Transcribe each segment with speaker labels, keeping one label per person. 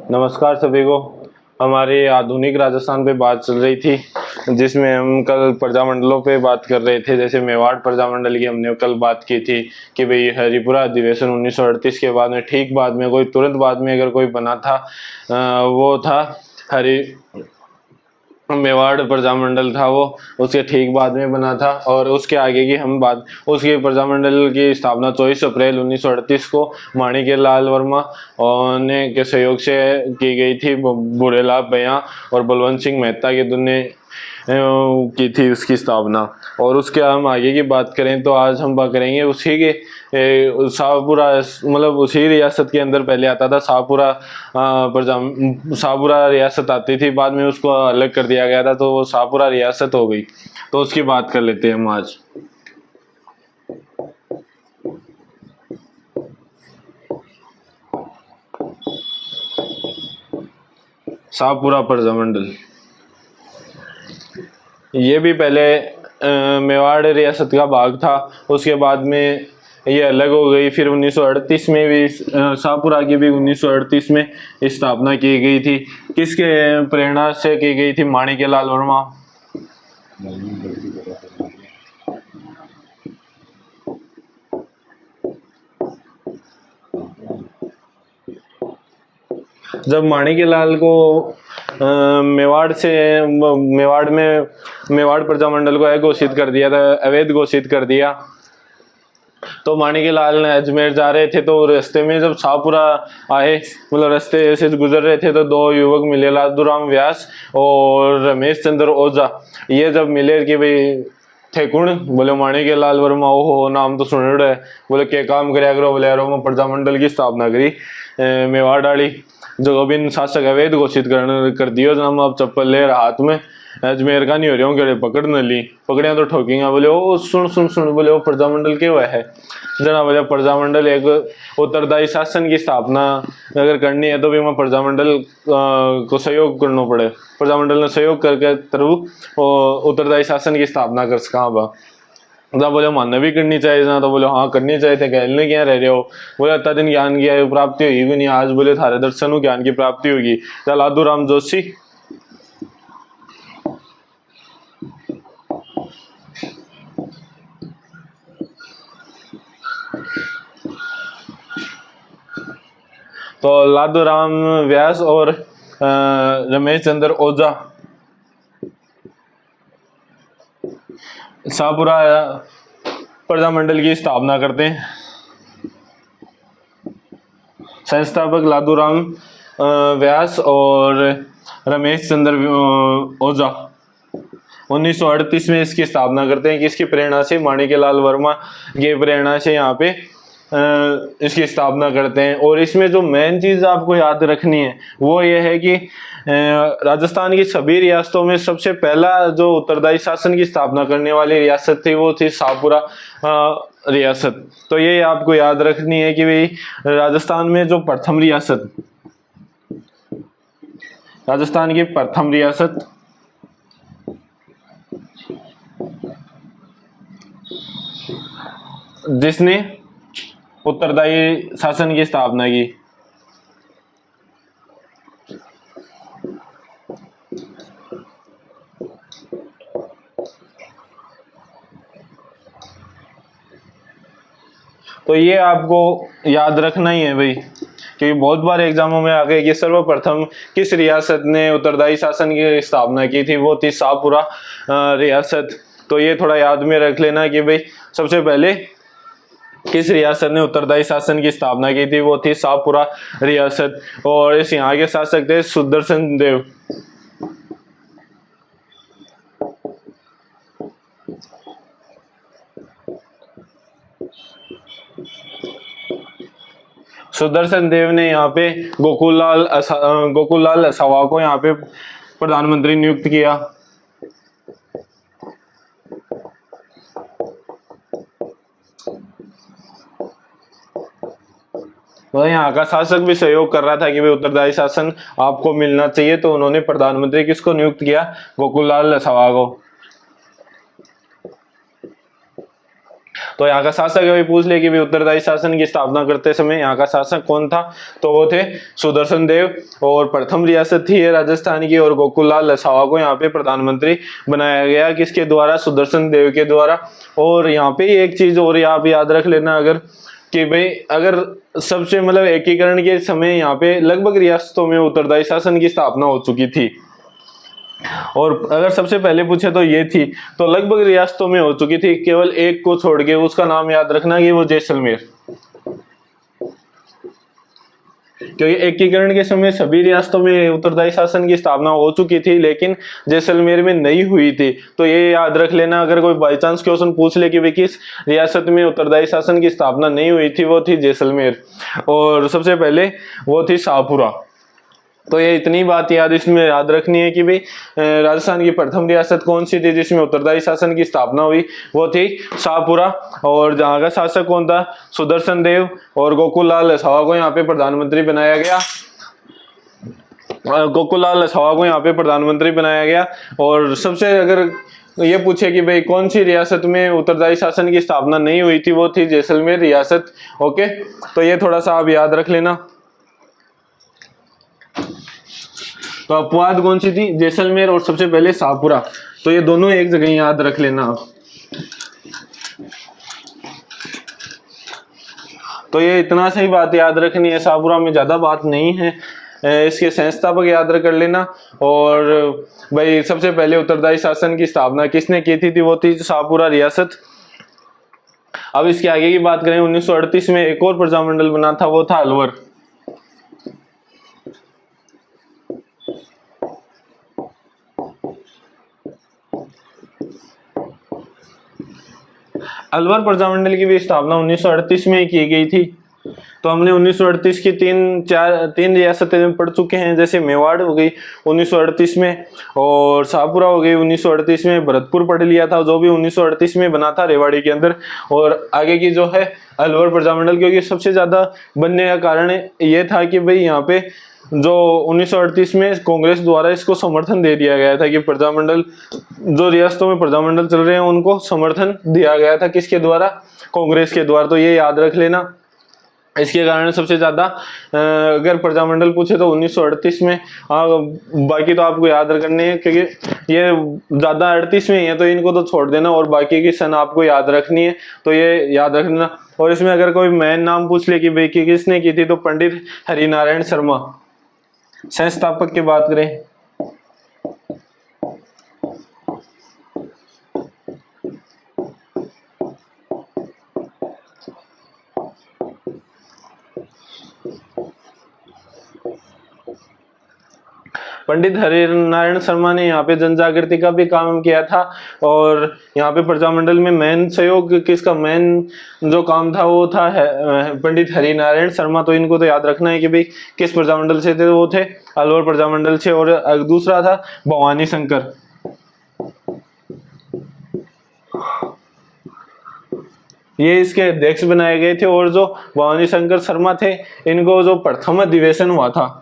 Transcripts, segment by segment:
Speaker 1: नमस्कार सभी को। हमारी आधुनिक राजस्थान पे बात चल रही थी, जिसमें हम कल प्रजामंडलों पे बात कर रहे थे। जैसे मेवाड़ प्रजामंडल की हमने कल बात की थी कि भाई हरिपुरा अधिवेशन 1938 के बाद में, ठीक बाद में, कोई तुरंत बाद में अगर कोई बना था, वो था हरि मेवाड़ प्रजामंडल था। वो उसके ठीक बाद में बना था। और उसके आगे की हम बात, उसकी प्रजामंडल की स्थापना 24 अप्रैल 1938 को माणिक्य लाल वर्मा और ने के सहयोग से की गई थी। बूढ़ेलाल भैया और बलवंत सिंह मेहता के दोनों की थी उसकी स्थापना। और उसके हम आगे की बात करें तो आज हम बात करेंगे उसी के शाहपुरा, मतलब उसी रियासत के अंदर पहले आता था शाहपुरा। शाहपुरा रियासत आती थी, बाद में उसको अलग कर दिया गया था, तो वो शाहपुरा रियासत हो गई। तो उसकी बात कर लेते हैं हम आज। शाहपुरा प्रजामंडल ये भी पहले मेवाड़ रियासत का भाग था। उसके बाद में ये अलग हो गई। फिर 1938 में भी शाहपुरा की भी 1938 में स्थापना की गई थी। किसके प्रेरणा से की गई थी? माणिक्य लाल वर्मा। जब माणिक्य लाल को मेवाड़ प्रजामंडल को अघोषित कर दिया था, अवैध घोषित कर दिया, तो माणिक्य लाल ने अजमेर जा रहे थे। तो रास्ते में जब शाहपुरा आए, मतलब रास्ते से गुजर रहे थे, तो दो युवक मिले, लादूराम व्यास और रमेश चंद्र ओझा। ये जब मिले कि भाई थे कौन? बोले माणिक्य लाल वर्मा। ओहो, नाम तो सुन रहे। बोले क्या काम कराया करो? बोले यार मैं प्रजामंडल की स्थापना करी मेवाड़ डाली, जो गोविंद शासक अवैध घोषित कर दियो। हम अब चप्पल ले हाथ में, अजमेर का नहीं हो रहा हूँ, पकड़ न ली, पकड़िया तो ठोकेंगे। बोले ओ सुन सुन सुन, बोले वो प्रजामंडल क्या हुआ है जना? बोले प्रजामंडल एक उत्तरदायी शासन की स्थापना अगर करनी है तो भी मैं प्रजामंडल को सहयोग करना पड़े। प्रजामंडल ने सहयोग करके तरु उत्तरदायी शासन की स्थापना कर सका बा। जब बोले मानना भी करनी चाहिए ना, तो बोले हाँ करनी चाहिए थे। कहने क्या रह रहे हो? बोले इतना दिन ज्ञान की प्राप्ति होगी भी नहीं, आज बोले थारे दर्शन ज्ञान की प्राप्ति होगी। चल लादूराम जोशी। तो लादूराम व्यास और रमेश चंद्र ओझा शाहपुरा प्रजामंडल की स्थापना करते हैं। संस्थापक लादूराम व्यास और रमेश चंद्र ओझा 1938 में इसकी स्थापना करते हैं। किसकी प्रेरणा से? माणिक्य लाल वर्मा की प्रेरणा से यहाँ पे इसकी स्थापना करते हैं। और इसमें जो मेन चीज आपको याद रखनी है वो ये है कि राजस्थान की सभी रियासतों में सबसे पहला जो उत्तरदायी शासन की स्थापना करने वाली रियासत थी वो थी शाहपुरा रियासत। तो ये आपको याद रखनी है कि भाई राजस्थान में जो प्रथम रियासत, राजस्थान की प्रथम रियासत जिसने उत्तरदायी शासन की स्थापना की, तो ये आपको याद रखना ही है भाई, क्योंकि बहुत बार एग्जामों में आ गए कि सर्वप्रथम किस रियासत ने उत्तरदायी शासन की स्थापना की थी? वो थी शाहपुरा रियासत। तो ये थोड़ा याद में रख लेना कि भाई सबसे पहले किस रियासत ने उत्तरदायी शासन की स्थापना की थी? वो थी शाहपुरा रियासत। और इस यहाँ के शासक थे सुदर्शन देव। सुदर्शन देव ने यहाँ पे गोकुललाल सवा को यहाँ पे प्रधानमंत्री नियुक्त किया। तो यहाँ का शासक भी सहयोग कर रहा था कि भाई उत्तरदायी शासन आपको मिलना चाहिए। तो उन्होंने प्रधानमंत्री किसको नियुक्त किया? गोकुललाल सवा को। तो यहाँ का शासक अभी पूछ ले कि भाई उत्तरदायी शासन की स्थापना करते समय यहाँ का शासक कौन था, तो वो थे सुदर्शन देव। और प्रथम रियासत थी ये राजस्थान की, और गोकुल लाल लसावा को यहाँ पे प्रधानमंत्री बनाया गया, किसके द्वारा, सुदर्शन देव के द्वारा। और यहाँ पे एक चीज और आप याद रख लेना, अगर कि भाई अगर सबसे मतलब एकीकरण के समय यहाँ पे लगभग रियासतों में उत्तरदायी शासन की स्थापना हो चुकी थी। और अगर सबसे पहले पूछे तो ये थी, तो लगभग रियासतों में हो चुकी थी, केवल एक को छोड़ के, उसका नाम याद रखना कि वो जैसलमेर। क्योंकि एकीकरण के समय सभी रियासतों में उत्तरदायी शासन की स्थापना हो चुकी थी, लेकिन जैसलमेर में नहीं हुई थी। तो ये याद रख लेना, अगर कोई बाई चांस क्वेश्चन पूछ ले कि भाई किस रियासत में उत्तरदायी शासन की स्थापना नहीं हुई थी, वो थी जैसलमेर। और सबसे पहले वो थी शाहपुरा। तो ये इतनी बात इसमें याद रखनी है कि भाई राजस्थान की प्रथम रियासत कौन सी थी जिसमें उत्तरदायी शासन की स्थापना हुई, वो थी शाहपुरा। और जहाँ का शासक कौन था, सुदर्शन देव। और गोकुल लाल लसावा को यहाँ पे प्रधानमंत्री बनाया गया, गोकुल लाल लसावा को यहाँ पे प्रधानमंत्री बनाया गया। और सबसे अगर ये पूछे कि भाई कौन सी रियासत में उत्तरदायी शासन की स्थापना नहीं हुई थी, वो थी जैसलमेर रियासत। ओके, तो ये थोड़ा सा आप याद रख लेना। तो अपवाद कौन सी थी, जैसलमेर और सबसे पहले शाहपुरा। तो ये दोनों एक जगह याद रख लेना आप। तो ये इतना सही बात याद रखनी है, शाहपुरा में ज्यादा बात नहीं है। इसके संस्थापक याद कर लेना। और भाई सबसे पहले उत्तरदायी शासन की स्थापना किसने की थी, वो थी शाहपुरा रियासत। अब इसके आगे की बात करें, 1938 में एक और प्रजामंडल बना था, वो था अलवर। अलवर प्रजामंडल की भी स्थापना 1938 में की गई थी। तो हमने 1938 की तीन रियासतें पढ़ चुके हैं, जैसे मेवाड़ हो गई 1938 में, और शाहपुरा हो गई 1938 में, भरतपुर पढ़ लिया था जो भी 1938 में बना था रेवाड़ी के अंदर। और आगे की जो है अलवर प्रजामंडल, क्योंकि सबसे ज्यादा बनने का कारण ये था कि भाई यहाँ पे जो 1938 में कांग्रेस द्वारा इसको समर्थन दे दिया गया था कि प्रजामंडल, जो रियासतों में प्रजामंडल चल रहे हैं उनको समर्थन दिया गया था, किसके द्वारा, कांग्रेस के द्वारा। तो ये याद रख लेना। इसके कारण सबसे ज्यादा अगर प्रजामंडल पूछे तो 1938 में। बाकी तो आपको याद रखने हैं, क्योंकि ये ज्यादा 38 में ही है, तो इनको तो छोड़ देना, और बाकी की सन आपको याद रखनी है, तो ये याद रखना। और इसमें अगर कोई मैन नाम पूछ ले कि भाई किसने की थी, तो पंडित हरिनारायण शर्मा। संस्थापक की बात करें, पंडित हरिनारायण शर्मा ने यहाँ पे जन जागृति का भी काम किया था। और यहाँ पे प्रजामंडल में मेन सहयोग किसका, मेन जो काम था वो था पंडित हरिनारायण शर्मा। तो इनको तो याद रखना है कि भाई किस प्रजामंडल से थे, वो थे अलवर प्रजामंडल से। और दूसरा था भवानी शंकर। ये इसके अध्यक्ष बनाए गए थे। और जो भवानी शंकर शर्मा थे, इनको जो प्रथम अधिवेशन हुआ था,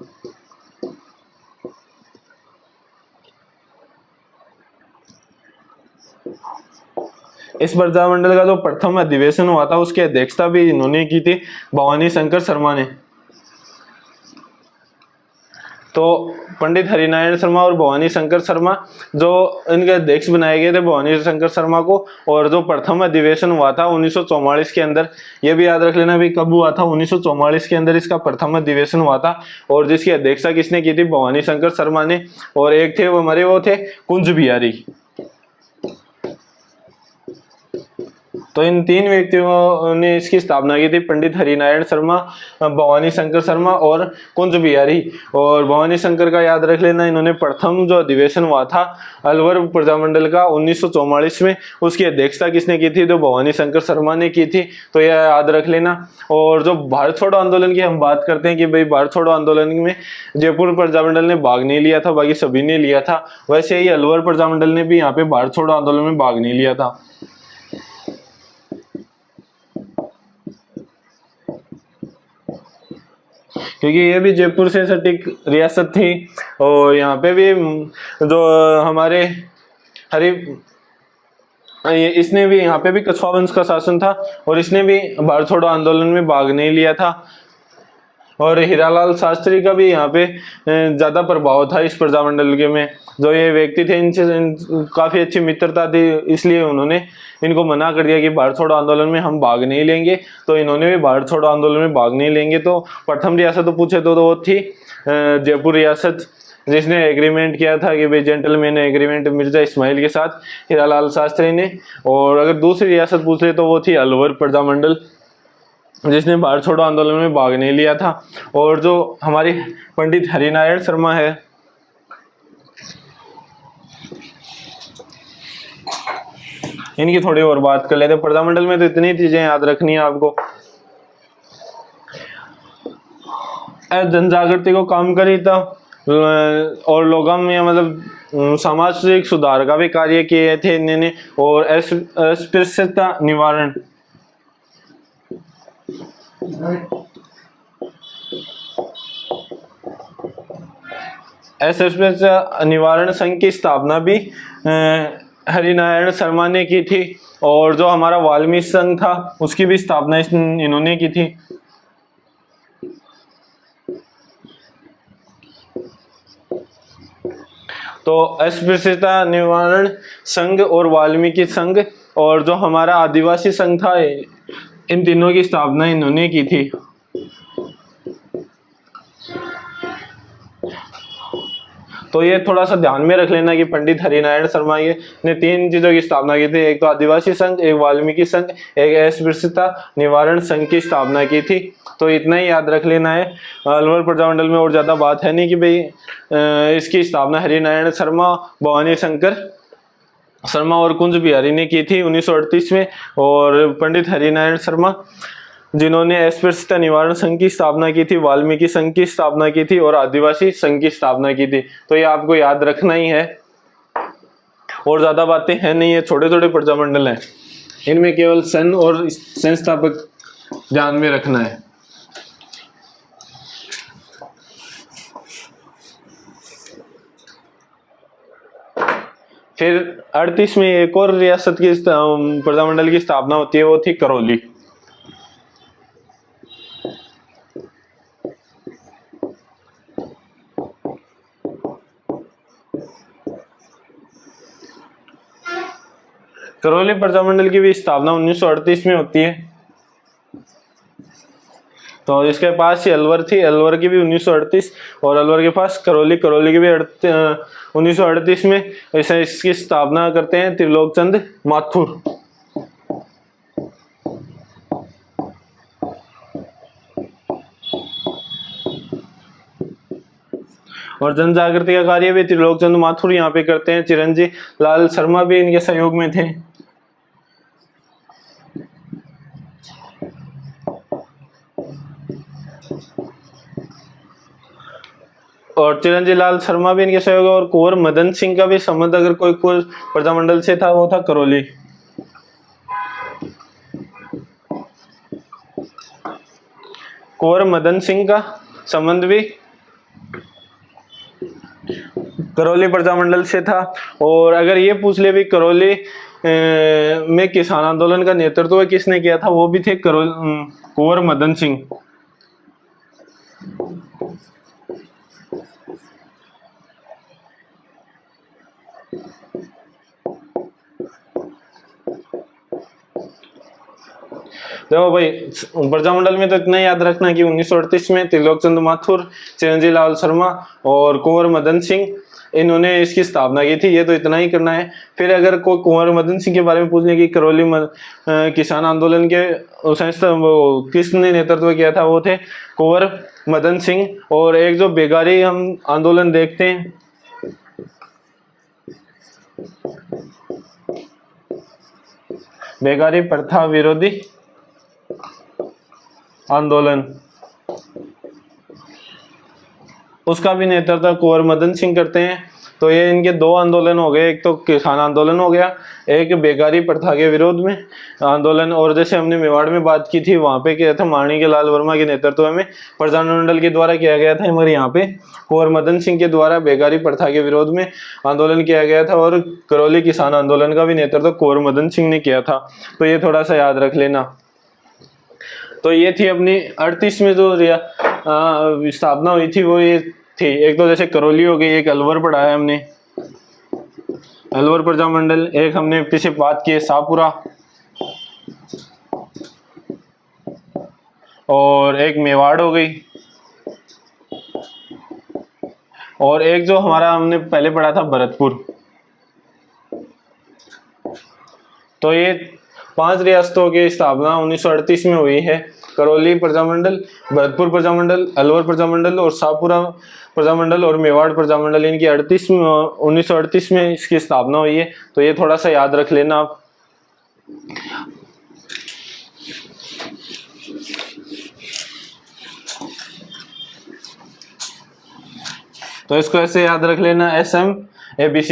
Speaker 1: इस प्रजामंडल का जो प्रथम अधिवेशन हुआ था, उसकी अध्यक्षता भी इन्होंने की थी, भवानी शंकर शर्मा ने। तो पंडित हरिनारायण शर्मा और भवानी शंकर शर्मा जो इनके अध्यक्ष बनाए गए थे, भवानी शंकर शर्मा को। और जो प्रथम अधिवेशन हुआ था 1944 के अंदर, ये भी याद रख लेना भी कब हुआ था, 1944 के अंदर इसका प्रथम अधिवेशन हुआ था। और जिसकी अध्यक्षता किसने की थी, भवानी शंकर शर्मा ने। और एक थे वो थे कुंज बिहारी। तो इन तीन व्यक्तियों ने इसकी स्थापना की थी, पंडित हरिनारायण शर्मा, भवानी शंकर शर्मा और कुंज बिहारी। और भवानी शंकर का याद रख लेना, इन्होंने प्रथम जो अधिवेशन हुआ था अलवर प्रजामंडल का 1944 में, उसकी अध्यक्षता किसने की थी, तो भवानी शंकर शर्मा ने की थी। तो यह याद रख लेना। और जो भारत छोड़ो आंदोलन की हम बात करते हैं कि भाई भारत छोड़ो आंदोलन में जयपुर प्रजामंडल ने भाग नहीं लिया था, बाकी सभी ने लिया था। वैसे ही अलवर प्रजामंडल ने भी यहाँ पे भारत छोड़ो आंदोलन में भाग नहीं लिया था। क्योंकि ये भी जयपुर से सटीक रियासत थी। और यहाँ पे भी जो हमारे इसने भी यहाँ पे भी कछवा वंश का शासन था और इसने भी भारत छोड़ो आंदोलन में भाग नहीं लिया था। और हीरालाल शास्त्री का भी यहाँ पे ज़्यादा प्रभाव था इस प्रजामंडल के में। जो ये व्यक्ति थे इनसे काफ़ी अच्छी मित्रता थी, इसलिए उन्होंने इनको मना कर दिया कि भारत छोड़ो आंदोलन में हम भाग नहीं लेंगे। तो इन्होंने भी भारत छोड़ो आंदोलन में भाग नहीं लेंगे। तो प्रथम रियासत तो पूछे तो वो थी जयपुर रियासत, जिसने एग्रीमेंट किया था कि भाई जेंटलमैन एग्रीमेंट मिर्जा इस्माइल के साथ हीरालाल शास्त्री ने। और अगर दूसरी रियासत पूछ ले तो वो थी अलवर प्रजामंडल, जिसने भारत छोड़ो आंदोलन में भाग नहीं लिया था। और जो हमारी पंडित हरिनारायण शर्मा है, इनकी थोड़ी और बात कर लेते हैं। प्रजामंडल में तो इतनी चीजें याद रखनी है आपको। जन जागृति को काम करी था और लोगों में मतलब सामाजिक सुधार का भी कार्य किए थे इन्होंने। और अस्पृश्यता निवारण अस्पृश्यता निवारण संघ की स्थापना भी हरिनारायण शर्मा ने की थी। और जो हमारा वाल्मीकि संघ था उसकी भी स्थापना इन्होंने की थी। तो अस्पृश्यता निवारण संघ और वाल्मीकि संघ और जो हमारा आदिवासी संघ था, इन तीनों की स्थापना इन्होंने की थी। तो ये थोड़ा सा ध्यान में रख लेना कि पंडित हरिनारायण शर्मा ने तीन चीजों की स्थापना की थी, एक तो आदिवासी संघ, एक वाल्मीकि संघ, एक अस्पृश्यता निवारण संघ की स्थापना की थी। तो इतना ही याद रख लेना है। अलवर प्रजामंडल में और ज्यादा बात है नहीं कि भाई इसकी स्थापना हरिनारायण शर्मा, भवानी शंकर शर्मा और कुंज बिहारी ने की थी 1938 में। और पंडित हरिनारायण शर्मा जिन्होंने अस्पृश्यता निवारण संघ की स्थापना की थी, वाल्मीकि संघ की स्थापना की थी और आदिवासी संघ की स्थापना की थी। तो ये आपको याद रखना ही है और ज्यादा बातें हैं नहीं, है छोटे छोटे प्रजामंडल हैं, इनमें केवल सन और संस्थापक ध्यान में रखना है। फिर 38 में एक और रियासत की प्रजामंडल की स्थापना होती है, वो थी करौली। करौली प्रजामंडल की भी स्थापना 1938 में होती है। तो इसके पास ही अलवर थी, अलवर की भी 1938 और अलवर के पास करौली, करौली की भी 1938 में ऐसे इसकी स्थापना करते हैं त्रिलोकचंद माथुर। और जन जागृति का कार्य भी त्रिलोकचंद माथुर यहाँ पे करते हैं। चिरंजी लाल शर्मा भी इनके सहयोग में थे। और चिरंजीव लाल शर्मा भी इनके सहयोग। और कुंवर मदन सिंह का भी संबंध अगर कोई प्रजामंडल से था, वो था करौली। कुंवर मदन सिंह का संबंध भी करौली प्रजामंडल से था। और अगर ये पूछ ले भी करौली में किसान आंदोलन का नेतृत्व किसने किया था, वो भी थे कुंवर मदन सिंह। देखो भाई, प्रजामंडल में तो इतना याद रखना कि 1938 में त्रिलोकचंद माथुर, चिरंजीव लाल शर्मा और कुंवर मदन सिंह, इन्होंने इसकी स्थापना की थी। ये तो इतना ही करना है। फिर अगर कोई कुंवर मदन सिंह के बारे में पूछने की करौली किसान आंदोलन के किसने नेतृत्व किया था, वो थे कुंवर मदन सिंह। और एक जो बेगारी हम आंदोलन देखते हैं, बेगारी प्रथा विरोधी आंदोलन, उसका भी नेतृत्व कुंवर मदन सिंह करते हैं। तो ये इनके दो आंदोलन हो गए, एक तो किसान आंदोलन हो गया, एक बेकारी प्रथा के विरोध में आंदोलन। और जैसे हमने मेवाड़ में बात की थी, वहाँ पे क्या था, माणिक्य लाल वर्मा के नेतृत्व में प्रजामंडल के द्वारा किया गया था, मगर यहाँ पे कुंवर मदन सिंह के द्वारा बेकारी प्रथा के विरोध में आंदोलन किया गया था। और करौली किसान आंदोलन का भी नेतृत्व कुंवर मदन सिंह ने किया था, तो ये थोड़ा सा याद रख लेना। तो ये थी अपनी 38 में जो स्थापना हुई थी वो ये थी। एक तो जैसे करौली हो गई, एक अलवर पढ़ा है हमने, अलवर प्रजामंडल, एक हमने पीछे बात की है शाहपुरा, और एक मेवाड़ हो गई, और एक जो हमारा हमने पहले पढ़ा था भरतपुर। तो ये 5 रियासतों की स्थापना 1938 में हुई है। करौली प्रजामंडल, भरतपुर प्रजामंडल, अलवर प्रजामंडल और शाहपुरा प्रजामंडल और मेवाड़ प्रजामंडल, इनकी 1938 में इसकी स्थापना हुई है। तो ये थोड़ा सा याद रख लेना आप। तो इसको ऐसे याद रख लेना, SMABC,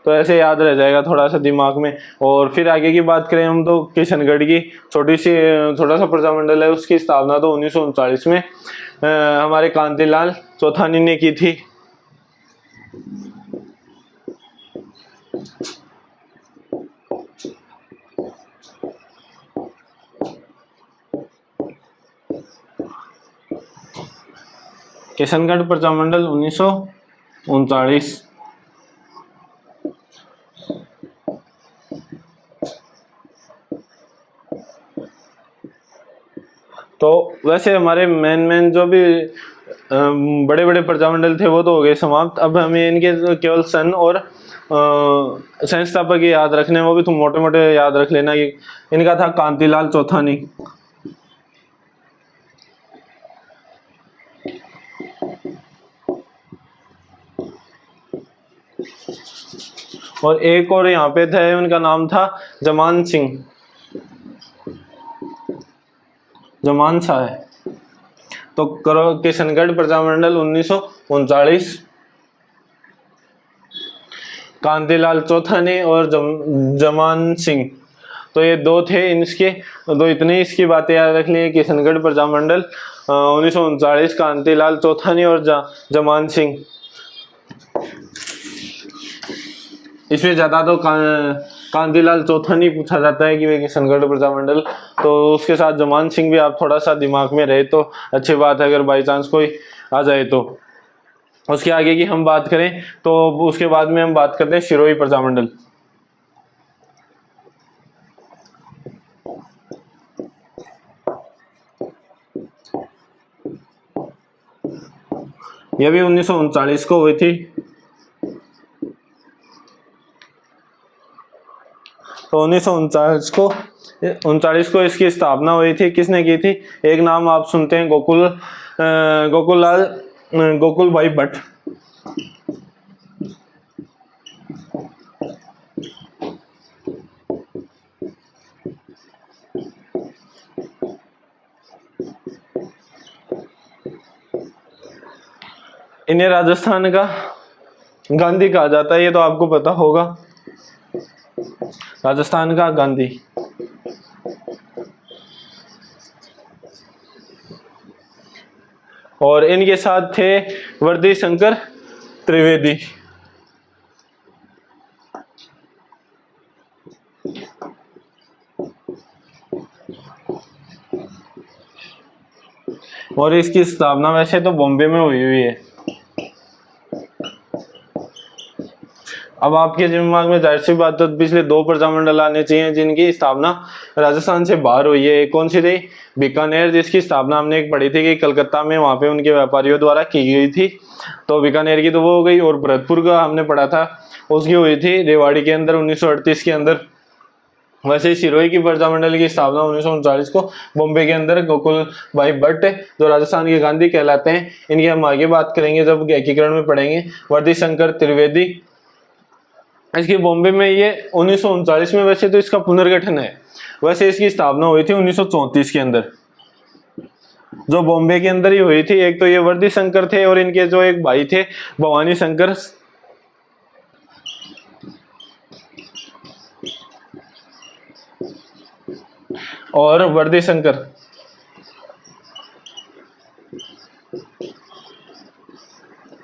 Speaker 1: तो ऐसे याद रह जाएगा थोड़ा सा दिमाग में। और फिर आगे की बात करें हम, तो किशनगढ़ की छोटा सा प्रजामंडल है, उसकी स्थापना तो 1939 में हमारे कांतिलाल चौथानी ने की थी। किशनगढ़ प्रजामंडल 1939। तो वैसे हमारे मेन जो भी बड़े बड़े प्रजामंडल थे वो तो हो गए समाप्त। अब हमें इनके केवल सन और संस्थापक याद रखने, वो भी तुम मोटे मोटे याद रख लेना कि इनका था कांतिलाल चौथानी। और एक और यहाँ पे थे, उनका नाम था जमान सिंह, जमान शाह है। तो किशनगढ़ प्रजामंडल 1939, कांतिलाल चौथानी और जमान सिंह, तो ये दो थे इनके, दो इतनी इसकी बातें याद रख ली। किशनगढ़ प्रजामंडल 1939, कांतिलाल चौथानी और जमान सिंह। इसमें ज्यादा तो कांतिलाल चौथानी पूछा जाता है कि वे किशनगढ़ प्रजामंडल, तो उसके साथ जमान सिंह भी आप थोड़ा सा दिमाग में रहे तो अच्छी बात है, अगर बाई चांस कोई आ जाए तो। उसके आगे की हम बात करें तो उसके बाद में हम बात करते हैं सिरोही प्रजामंडल। यह भी 1939 को हुई थी। तो 1939 को इसकी स्थापना हुई थी। किसने की थी? एक नाम आप सुनते हैं, गोकुल भाई भट्ट। इन्हें राजस्थान का गांधी कहा जाता है, ये तो आपको पता होगा, राजस्थान का गांधी। और इनके साथ थे वर्दी शंकर त्रिवेदी। और इसकी स्थापना वैसे तो बॉम्बे में हुई हुई है। अब आपके दिमाग में जाहिर सी बात तो पिछले 2 प्रजामंडल आने चाहिए जिनकी स्थापना राजस्थान से बाहर हुई है। एक कौन सी थी? बीकानेर, जिसकी स्थापना हमने एक पढ़ी थी कि कलकत्ता में वहां पे उनके व्यापारियों द्वारा की गई थी, तो बीकानेर की तो वो हो गई। और भरतपुर का हमने पढ़ा था, उसकी हुई थी रेवाड़ी के अंदर 1938 के अंदर। वैसे ही सिरोही की प्रजामंडल की स्थापना 1939 को बॉम्बे के अंदर गोकुल भाई भट्ट, जो राजस्थान के गांधी कहलाते हैं, इनकी हम आगे बात करेंगे जब एकीकरण में पढ़ेंगे। वर्दी शंकर त्रिवेदी, इसकी बॉम्बे में ये 1939 में, वैसे तो इसका पुनर्गठन है, वैसे इसकी स्थापना हुई थी 1934 के अंदर। जो बॉम्बे के अंदर ही हुई थी। एक तो ये वर्दी शंकर थे और इनके जो एक भाई थे भवानी शंकर और वर्दी शंकर।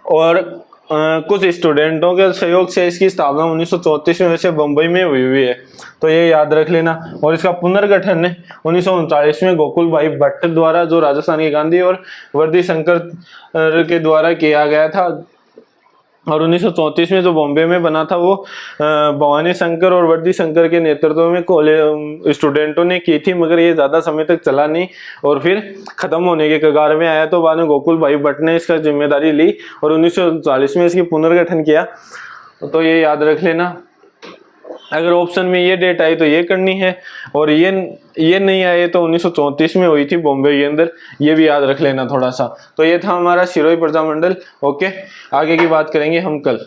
Speaker 1: और कुछ स्टूडेंटों के सहयोग से इसकी स्थापना 1934 में वैसे बम्बई में हुई हुई है, तो ये याद रख लेना। और इसका पुनर्गठन 1939 में गोकुल भाई भट्ट द्वारा, जो राजस्थान के गांधी और वर्दी शंकर के द्वारा किया गया था। और 1934 में जो बॉम्बे में बना था वो भवानी शंकर और वर्दी शंकर के नेतृत्व में कॉलेज स्टूडेंटों ने की थी, मगर ये ज़्यादा समय तक चला नहीं और फिर ख़त्म होने के कगार में आया। तो बाद में गोकुल भाई भट्ट ने इसका जिम्मेदारी ली और 1940 में इसकी पुनर्गठन किया, तो ये याद रख लेना। अगर ऑप्शन में ये डेट आई तो ये करनी है, और ये नहीं आए तो 1934 में हुई थी बॉम्बे के अंदर, ये भी याद रख लेना थोड़ा सा। तो ये था हमारा सिरोही प्रजामंडल। ओके, आगे की बात करेंगे हम कल।